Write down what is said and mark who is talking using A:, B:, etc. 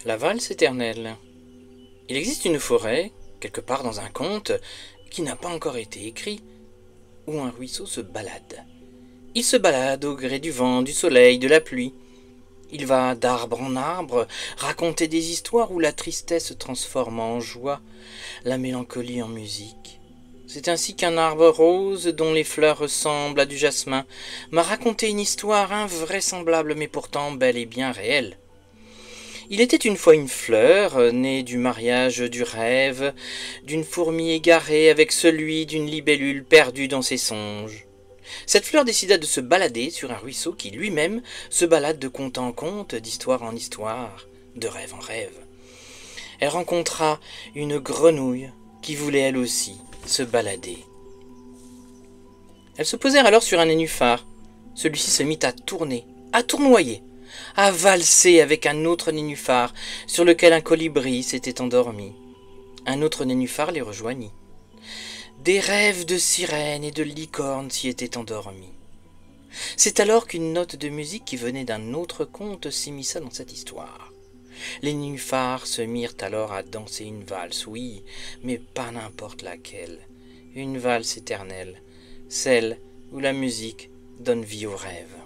A: La valse éternelle. Il existe une forêt, quelque part dans un conte, qui n'a pas encore été écrit, où un ruisseau se balade. Il se balade au gré du vent, du soleil, de la pluie. Il va d'arbre en arbre, raconter des histoires où la tristesse se transforme en joie, la mélancolie en musique. C'est ainsi qu'un arbre rose, dont les fleurs ressemblent à du jasmin, m'a raconté une histoire invraisemblable mais pourtant bel et bien réelle. Il était une fois une fleur, née du mariage du rêve, d'une fourmi égarée avec celui d'une libellule perdue dans ses songes. Cette fleur décida de se balader sur un ruisseau qui lui-même se balade de conte en conte, d'histoire en histoire, de rêve en rêve. Elle rencontra une grenouille qui voulait elle aussi se balader. Elles se posèrent alors sur un nénuphar. Celui-ci se mit à tourner, à tournoyer, à valser avec un autre nénuphar sur lequel un colibri s'était endormi. Un autre nénuphar les rejoignit. Des rêves de sirènes et de licornes s'y étaient endormis. C'est alors qu'une note de musique qui venait d'un autre conte s'immisça dans cette histoire. Les nénuphars se mirent alors à danser une valse, oui, mais pas n'importe laquelle. Une valse éternelle, celle où la musique donne vie aux rêves.